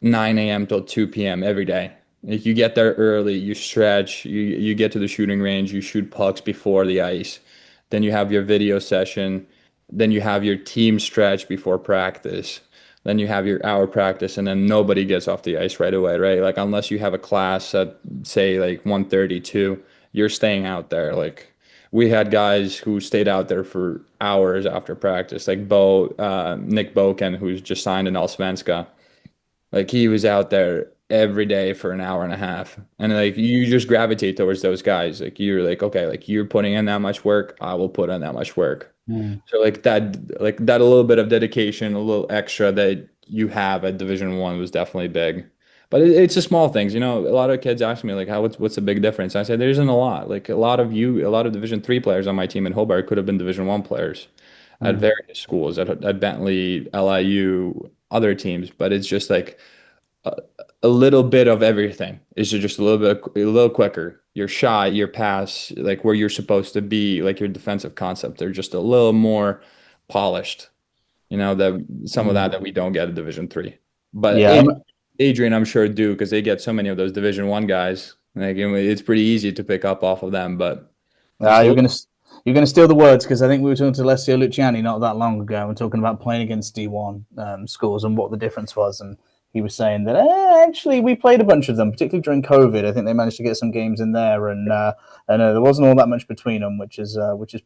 9 a.m. till 2 p.m. every day. If you get there early, you stretch, you get to the shooting range, you shoot pucks before the ice. Then you have your video session. Then you have your team stretch before practice. Then you have your hour practice, and then nobody gets off the ice right away, right? Like unless you have a class at say like 1:32, you're staying out there. Like we had guys who stayed out there for hours after practice, like Nick Boken, who's just signed in Allsvenska. Like he was out there every day for an hour and a half. And like you just gravitate towards those guys. Like you're like, okay, like you're putting in that much work, I will put in that much work. Mm. So like that a little bit of dedication, a little extra that you have at Division One was definitely big. But it's the small things, a lot of kids ask me like what's the big difference? I said there isn't a lot. Like a lot of Division Three players on my team in Hobart could have been Division One players at Mm. various schools, at Bentley, LIU, other teams. But it's just like a, a little bit of everything. It's just a little quicker. Your shot, your pass, like where you're supposed to be, like your defensive concept, they're just a little more polished. That some of that we don't get at Division 3. But Yeah, Adrian, I'm sure do because they get so many of those Division 1 guys. Like it's pretty easy to pick up off of them, but just a You're little. gonna steal the words because I think we were talking to Alessio Luciani not that long ago and talking about playing against D1 schools and what the difference was, and he was saying that actually we played a bunch of them, particularly during COVID. I think they managed to get some games in there, and there wasn't all that much between them, which is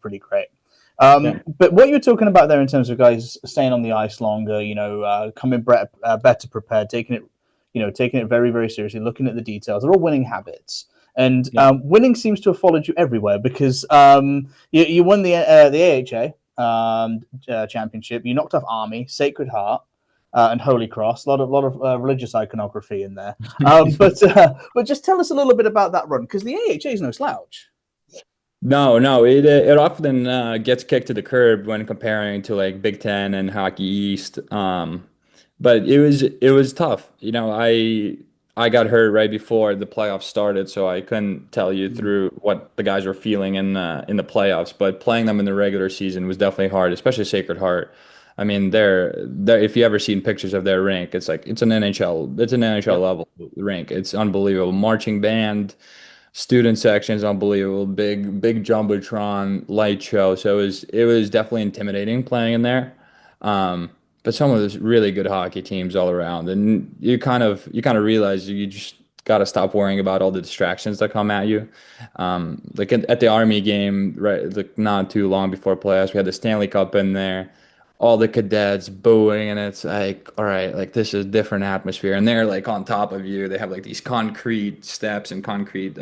pretty great. Yeah. But what you were talking about there in terms of guys staying on the ice longer, coming better prepared, taking it very, very seriously, looking at the details. They're all winning habits. And Yeah. winning seems to have followed you everywhere because you won the AHA championship. You knocked off Army, Sacred Heart, and Holy Cross. A lot of religious iconography in there. But just tell us a little bit about that run because the AHA is no slouch. No, no, it often gets kicked to the curb when comparing to like Big Ten and Hockey East. But it was tough. I got hurt right before the playoffs started, so I couldn't tell you through what the guys were feeling in the playoffs. But playing them in the regular season was definitely hard, especially Sacred Heart. I mean, they're if you ever seen pictures of their rink, it's an NHL Yep. level rink. It's unbelievable. Marching band, student section is unbelievable. Big jumbotron light show. So it was definitely intimidating playing in there. But some of those really good hockey teams all around, and you kind of realize you just got to stop worrying about all the distractions that come at you. Like at the Army game, right, like not too long before playoffs, we had the Stanley Cup in there, all the cadets booing, and it's like, all right, like this is a different atmosphere, and they're like on top of you. They have like these concrete steps and concrete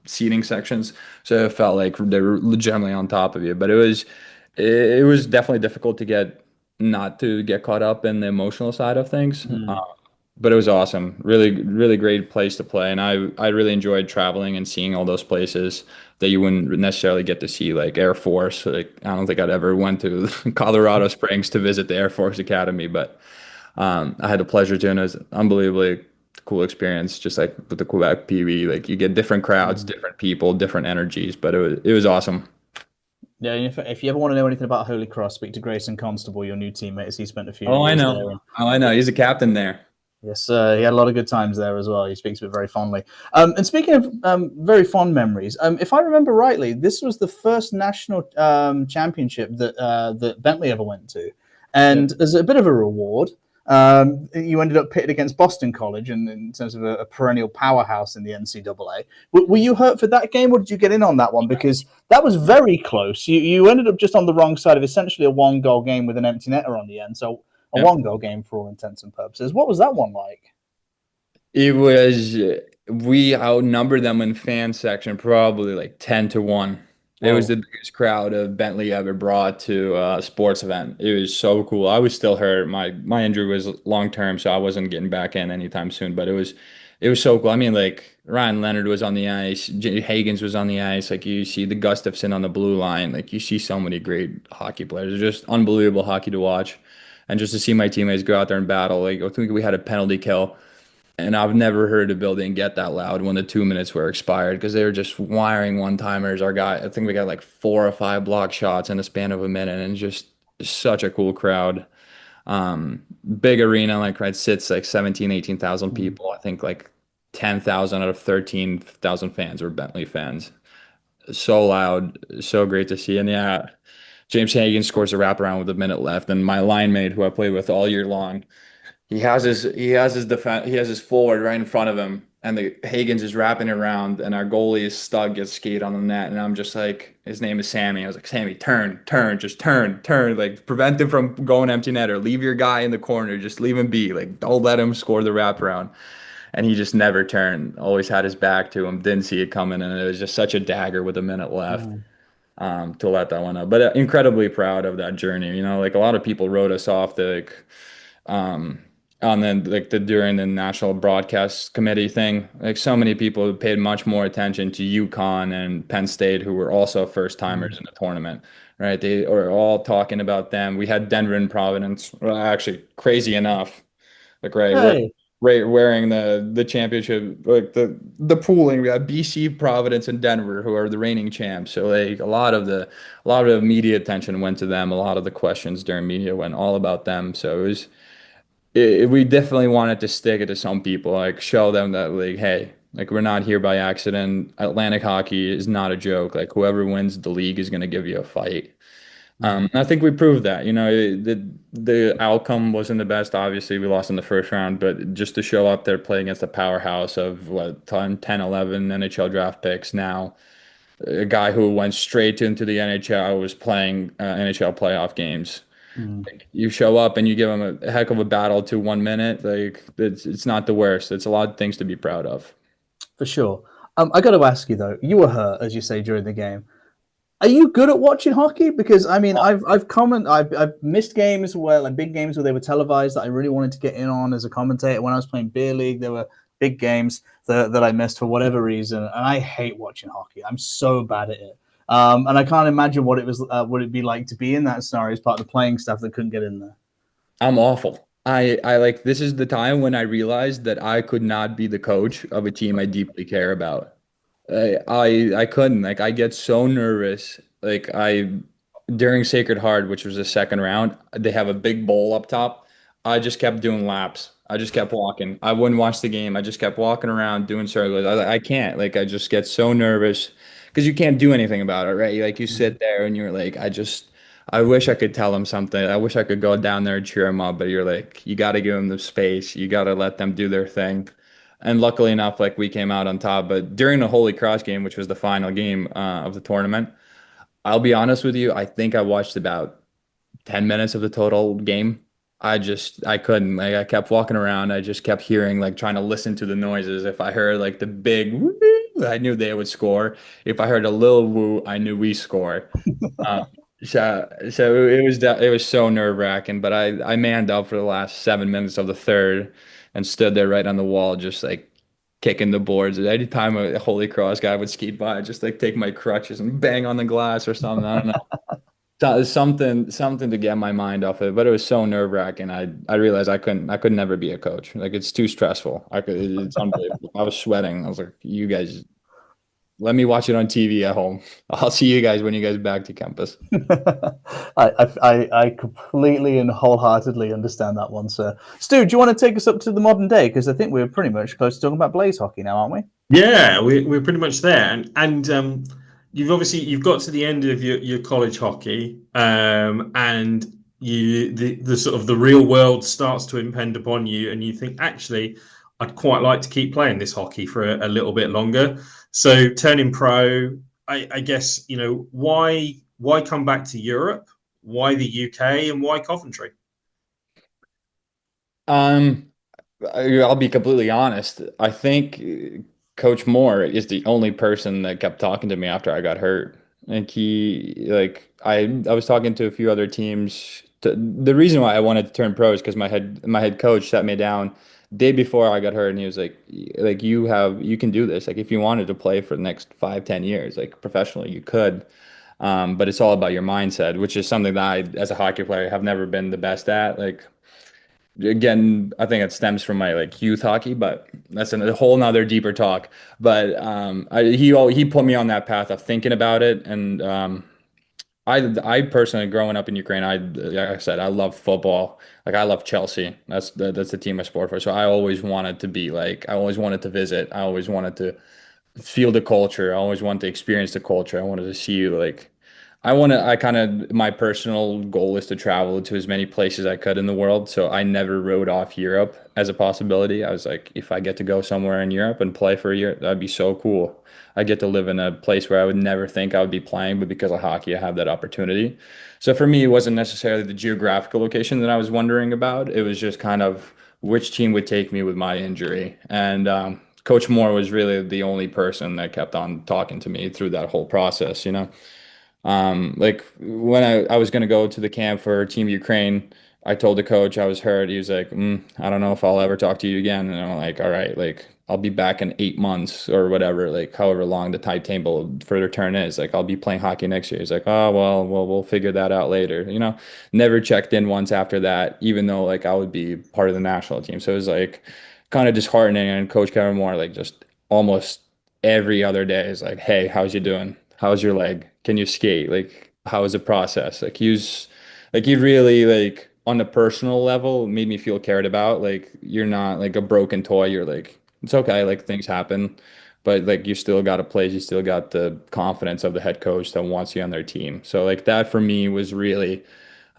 seating sections, so it felt like they were legitimately on top of you. But it was definitely difficult to get not to get caught up in the emotional side of things. But it was awesome. Really, really great place to play. And I really enjoyed traveling and seeing all those places that you wouldn't necessarily get to see, like Air Force. Like I don't think I'd ever went to Colorado Springs to visit the Air Force Academy, but I had the pleasure to, and it was unbelievably cool experience. Just like with the Quebec PB, like you get different crowds, different people, different energies, but it was awesome. Yeah, if you ever want to know anything about Holy Cross, speak to Grayson Constable, your new teammate, as he spent a few Oh, I years know. there. And Oh, I know. He's a captain there. yes, he had a lot of good times there as well. He speaks of it very fondly. And speaking of very fond memories, if I remember rightly, this was the first national championship that Bentley ever went to. Yep. And as a bit of a reward, you ended up pitted against Boston College in terms of a perennial powerhouse in the NCAA. Were you hurt for that game, or did you get in on that one? Because that was very close. You ended up just on the wrong side of essentially a one-goal game with an empty netter on the end. So a Yep. one-goal game for all intents and purposes. What was that one like? It was we outnumbered them in fan section probably like 10-1. It was Whoa. the biggest crowd of Bentley ever brought to a sports event. It was so cool. I was still hurt. My injury was long term, so I wasn't getting back in anytime soon. But it was so cool. I mean, like Ryan Leonard was on the ice, Hagens was on the ice. Like you see the Gustafson on the blue line. Like you see so many great hockey players. It's just unbelievable hockey to watch, and just to see my teammates go out there and battle. Like I think we had a penalty kill. And I've never heard a building get that loud when the 2 minutes were expired because they were just wiring one timers. Our guy, I think we got like 4 or 5 block shots in the span of a minute, and just such a cool crowd. Big arena, like right, sits like 17, 18,000 Mm. people. I think like 10,000 out of 13,000 fans were Bentley fans. So loud, so great to see. And yeah, James Hagan scores a wraparound with a minute left, and my line mate, who I played with all year long, he has his forward right in front of him, and the Hagen's is wrapping around, and our goalie is stuck, gets skate on the net, and I'm just like, his name is Sammy. I was like, Sammy, turn, just turn, like prevent him from going empty net or leave your guy in the corner, just leave him be, like don't let him score the wraparound. And he just never turned, always had his back to him, didn't see it coming, and it was just such a dagger with a minute left Mm. to let that one up. But incredibly proud of that journey. Like a lot of people wrote us off the um on then like the during the national broadcast committee thing. Like so many people paid much more attention to UConn and Penn State, who were also first timers Mm. in the tournament, right? They were all talking about them. We had Denver and Providence. Well, actually, crazy enough, like right, Hey. right, wearing the championship, like the pooling. We got BC, Providence, and Denver, who are the reigning champs. So like a lot of the media attention went to them. A lot of the questions during media went all about them. So we definitely wanted to stick it to some people, like show them that like, hey, like we're not here by accident. Atlantic hockey is not a joke. Like whoever wins the league is going to give you a fight. I think we proved that. The outcome wasn't the best. Obviously, we lost in the first round, but just to show up there, play against a powerhouse of what 10, 11 NHL draft picks now, a guy who went straight into the NHL was playing NHL playoff games. Mm. You show up and you give him a heck of a battle to 1 minute. Like it's not the worst. It's a lot of things to be proud of. For sure. I got to ask you though. You were hurt, as you say, during the game. Are you good at watching hockey? Because I mean, I've missed games where like big games where they were televised that I really wanted to get in on as a commentator. When I was playing beer league, there were big games that I missed for whatever reason, and I hate watching hockey. I'm so bad at it, and I can't imagine what it was. Would it be like to be in that scenario as part of the playing staff that couldn't get in there? I'm awful. I like this is the time when I realized that I could not be the coach of a team I deeply care about. I couldn't. Like I get so nervous. Like I during Sacred Heart, which was the second round, they have a big bowl up top. I just kept doing laps. I just kept walking. I wouldn't watch the game. I just kept walking around doing circles. I can't. Like I just get so nervous because you can't do anything about it, right? Like you sit there and you're like, I wish I could tell them something. I wish I could go down there and cheer them up, but you're like, you got to give them the space. You got to let them do their thing. And luckily enough, like we came out on top. But during the Holy Cross game, which was the final game of the tournament, I'll be honest with you, I think I watched about 10 minutes of the total game. I couldn't. Like I kept walking around. I just kept hearing, like trying to listen to the noises. If I heard like the big woo, I knew they would score. If I heard a little woo, I knew we score. Uh, so it was so nerve-wracking, but I manned up for the last 7 minutes of the third and stood there right on the wall, just like kicking the boards. Anytime a Holy Cross guy would skate by, I'd just like take my crutches and bang on the glass or something. I don't know. Something to get my mind off of it, but it was so nerve-wracking. I realized I could never be a coach. Like it's too stressful. It's unbelievable. I was sweating. I was like, you guys let me watch it on TV at home. I'll see you guys when you guys back to campus. I completely and wholeheartedly understand that one, sir. Stu, do you want to take us up to the modern day? Because I think we're pretty much close to talking about Blaze hockey now, aren't we? Yeah, we're pretty much there, and you've got to the end of your college hockey, and the sort of the real world starts to impend upon you, and you think actually I'd quite like to keep playing this hockey for a little bit longer. So turning pro, I guess why come back to Europe, why the UK, and why Coventry? I'll be completely honest. I think Coach Moore is the only person that kept talking to me after I got hurt. I was talking to a few other teams. The reason why I wanted to turn pro is because my head coach sat me down day before I got hurt, and he was like you can do this. Like if you wanted to play for the next 5, 10 years, like professionally, you could. But it's all about your mindset, which is something that I, as a hockey player, have never been the best at. Like again, I think it stems from my like youth hockey, but that's a whole nother deeper talk. But he put me on that path of thinking about it, and I personally, growing up in Ukraine, like I said, I love football. Like I love Chelsea. That's the team I sport for. So I always wanted to be like, I always wanted to visit. I always wanted to feel the culture. I always wanted to experience the culture. I wanted to see like I kind of my personal goal is to travel to as many places I could in the world. So I never wrote off Europe as a possibility. I was like, if I get to go somewhere in Europe and play for a year, that'd be so cool. I get to live in a place where I would never think I would be playing, but because of hockey, I have that opportunity. So for me, it wasn't necessarily the geographical location that I was wondering about. It was just kind of which team would take me with my injury. And Coach Moore was really the only person that kept on talking to me through that whole process, you know. Like when I was gonna go to the camp for Team Ukraine, I told the coach I was hurt. He was like, I don't know if I'll ever talk to you again. And I'm like, all right, like I'll be back in 8 months or whatever, like however long the timetable for the return is. Like I'll be playing hockey next year. He's like, oh well, we'll figure that out later. You know, never checked in once after that, even though like I would be part of the national team. So it was like kind of disheartening. And Coach Kevin Moore, like just almost every other day is like, hey, how's you doing? How's your leg? Can you skate? Like, how is the process? Like he really like on the personal level made me feel cared about. Like you're not like a broken toy. You're like, it's okay, like things happen. But like you still got a place, you still got the confidence of the head coach that wants you on their team. So like that for me was really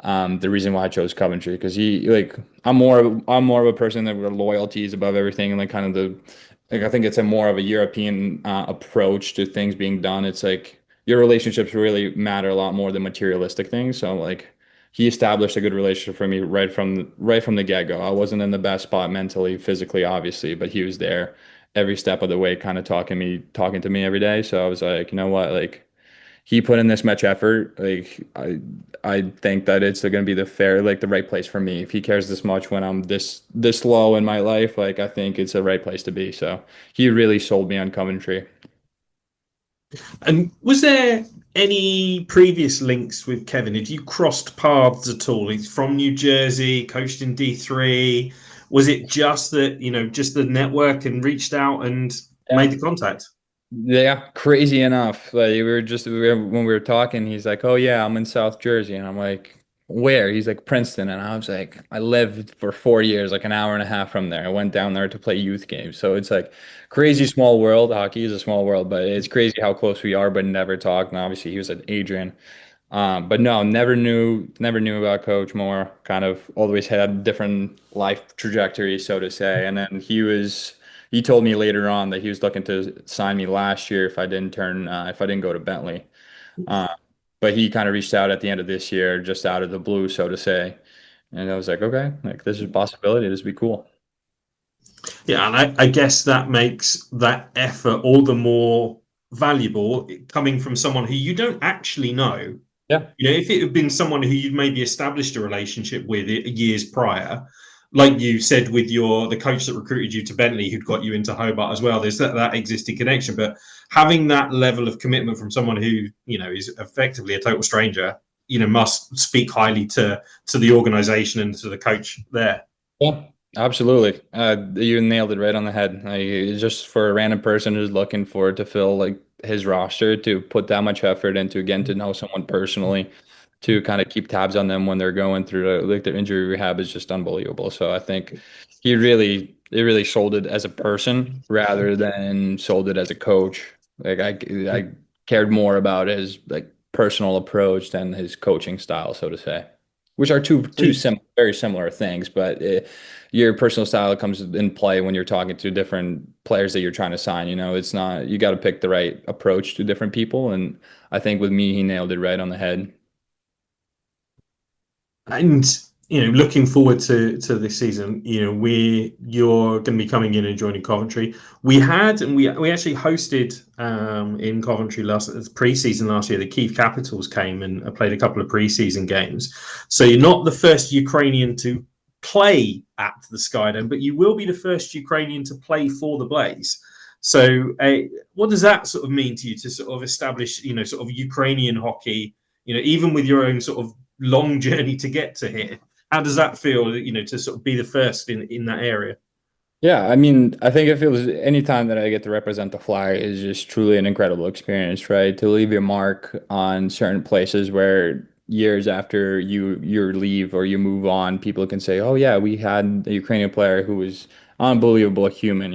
the reason why I chose Coventry because he like I'm more of a person that where loyalty is above everything and like kind of the like I think it's a more of a European approach to things being done. It's like your relationships really matter a lot more than materialistic things. So like he established a good relationship for me right from the get-go. I wasn't in the best spot mentally, physically, obviously, but he was there every step of the way, kind of talking to me every day. So I was like, you know what, like he put in this much effort. Like I think that it's going to be the right place for me. If he cares this much when I'm this low in my life, like I think it's the right place to be. So he really sold me on Coventry. And was there any previous links with Kevin? Had you crossed paths at all? He's from New Jersey, coached in D3. Was it just that, just the network and reached out and made the contact? Yeah, crazy enough. Like when we were talking, he's like, "Oh yeah, I'm in South Jersey," and I'm like, "Where?" He's like, "Princeton," and I was like, "I lived for 4 years, like an hour and a half from there. I went down there to play youth games." So it's like crazy small world. Hockey is a small world, but it's crazy how close we are, but never talked. And obviously, he was at Adrian. But no, never knew about Coach Moore. Kind of always had different life trajectories, so to say. And then he told me later on that he was looking to sign me last year if I didn't go to Bentley. Uh, but he kind of reached out at the end of this year, just out of the blue, so to say. And I was like, okay, like this is a possibility. This would be cool. Yeah, and I guess that makes that effort all the more valuable coming from someone who you don't actually know. Yeah. If it had been someone who you'd maybe established a relationship with years prior, like you said with the coach that recruited you to Bentley, who'd got you into Hobart as well, there's that existing connection. But having that level of commitment from someone who, is effectively a total stranger, must speak highly to the organization and to the coach there. Yeah, absolutely. You nailed it right on the head. Like, it's just for a random person who's looking for to fill like his roster to put that much effort into getting to know someone personally, to kind of keep tabs on them when they're going through like their injury rehab is just unbelievable. So I think he really sold it as a person rather than sold it as a coach. Like I cared more about his like personal approach than his coaching style, so to say, which are very similar things, but your personal style comes in play when you're talking to different players that you're trying to sign. It's not, you got to pick the right approach to different people. And I think with me, he nailed it right on the head. And looking forward to this season, you're going to be coming in and joining Coventry. We actually hosted in Coventry pre-season last year. The Kyiv Capitals came and played a couple of pre-season games. So you're not the first Ukrainian to play at the Skydome, but you will be the first Ukrainian to play for the Blaze. So what does that sort of mean to you to sort of establish, sort of Ukrainian hockey, even with your own sort of long journey to get to here? How does that feel, to sort of be the first in that area? Yeah, I mean, I think it feels anytime that I get to represent the flag is just truly an incredible experience, right? To leave your mark on certain places where years after you leave or you move on, people can say, "Oh yeah, we had a Ukrainian player who was unbelievable human."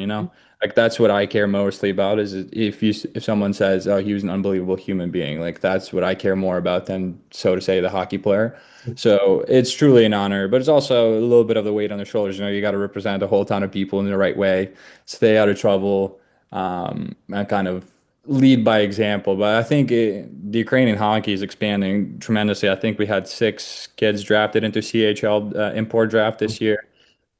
Like that's what I care mostly about is if someone says, "Oh, he was an unbelievable human being," like that's what I care more about than so to say the hockey player. So it's truly an honor, but it's also a little bit of the weight on the shoulders. You got to represent a whole ton of people in the right way, stay out of trouble, and kind of lead by example. But I think the Ukrainian hockey is expanding tremendously. I think we had 6 kids drafted into CHL import draft this year.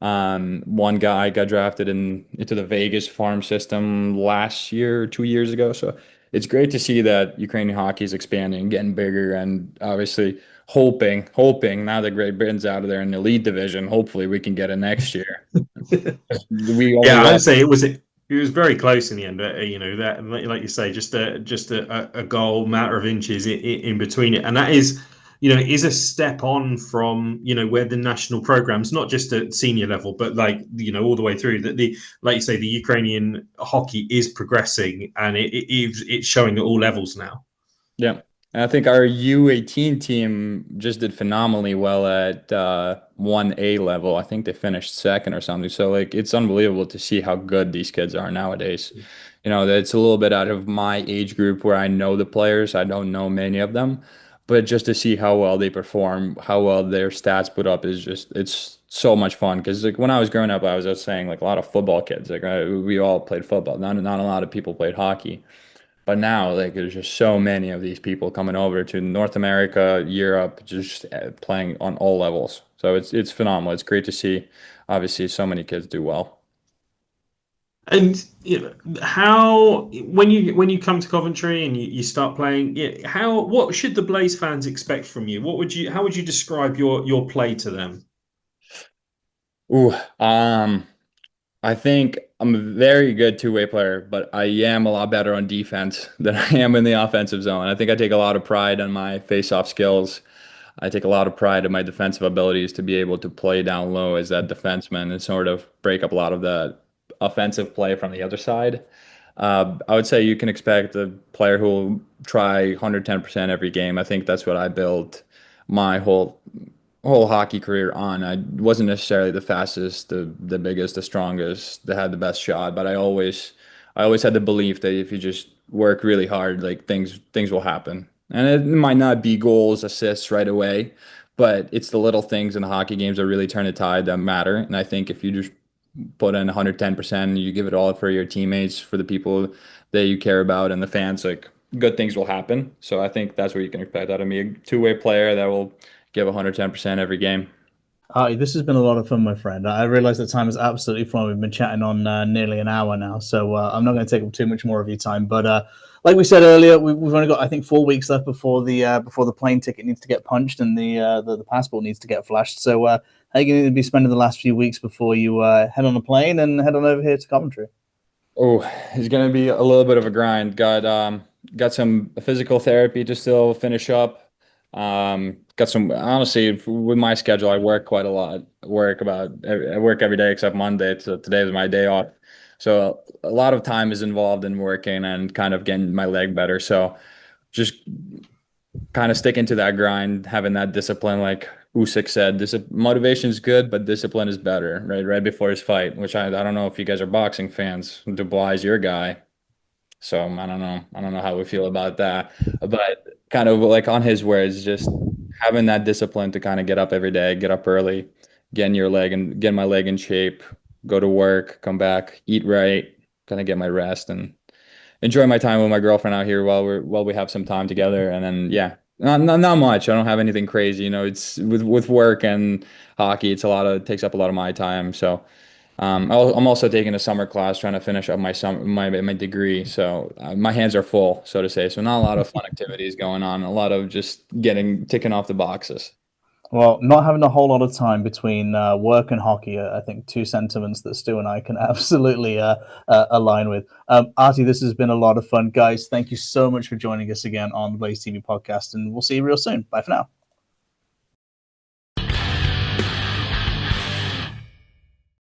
One guy got drafted into the Vegas farm system last year or 2 years ago. So it's great to see that Ukrainian hockey is expanding, getting bigger, and obviously hoping now that Great Britain's out of there in the lead division, hopefully we can get it next year. I'd say it was very close in the end. That, like you say, just a goal, matter of inches in between it, and that is is a step on from, where the national programs, not just at senior level, but like, all the way through that like you say, the Ukrainian hockey is progressing, and it's showing at all levels now. Yeah. And I think our U18 team just did phenomenally well at 1A level. I think they finished second or something. So like it's unbelievable to see how good these kids are nowadays. It's a little bit out of my age group where I know the players. I don't know many of them, but just to see how well they perform, how well their stats put up is it's so much fun. Because like when I was growing up, I was just saying like a lot of football kids, like we all played football. Not a lot of people played hockey. But now, like, there's just so many of these people coming over to North America, Europe, just playing on all levels. So it's phenomenal. It's great to see, obviously, so many kids do well. And how when you come to Coventry and you start playing, what should the Blaze fans expect from you? How would you describe your play to them? Ooh, I think I'm a very good two-way player, but I am a lot better on defense than I am in the offensive zone. I think I take a lot of pride on my face-off skills. I take a lot of pride in my defensive abilities to be able to play down low as that defenseman and sort of break up a lot of the offensive play from the other side. I would say you can expect a player who will try 110% every game. I think that's what I built my whole hockey career on. I wasn't necessarily the fastest, the biggest, the strongest, that had the best shot, but I always had the belief that if you just work really hard, like things will happen. And it might not be goals, assists right away, but it's the little things in the hockey games that really turn the tide that matter. And I think if you just put in 110% and you give it all for your teammates, for the people that you care about and the fans, like good things will happen. So I think that's what you can expect out of me, a two-way player that will give 110% every game. This has been a lot of fun, my friend. I realize the time is absolutely fine. We've been chatting on nearly an hour now, so I'm not going to take up too much more of your time. But like we said earlier, we've only got, I think, 4 weeks left before the plane ticket needs to get punched and the passport needs to get flashed. So how are you going to be spending the last few weeks before you head on a plane and head on over here to Coventry? Oh, it's gonna be a little bit of a grind. Got some physical therapy to still finish up. Got some, honestly, with my schedule, I work quite a lot. I work every day except Monday. So today is my day off. So a lot of time is involved in working and kind of getting my leg better. So just kind of sticking to that grind, having that discipline, like Usyk said, motivation is good, but discipline is better, right? Right before his fight, which I don't know if you guys are boxing fans. Dubois is your guy. So I don't know. I don't know how we feel about that. But kind of like on his words, just having that discipline to kind of get up every day, get up early, get my leg in shape, go to work, come back, eat right, kind of get my rest and enjoy my time with my girlfriend out here while we have some time together. And then yeah, not much. I don't have anything crazy. It's with work and hockey, it takes up a lot of my time. So I'm also taking a summer class trying to finish up my degree. So my hands are full, so to say. So not a lot of fun activities going on. A lot of just ticking off the boxes. Well, not having a whole lot of time between work and hockey, I think two sentiments that Stu and I can absolutely align with. Artie, this has been a lot of fun. Guys, thank you so much for joining us again on the Blaze TV podcast, and we'll see you real soon. Bye for now.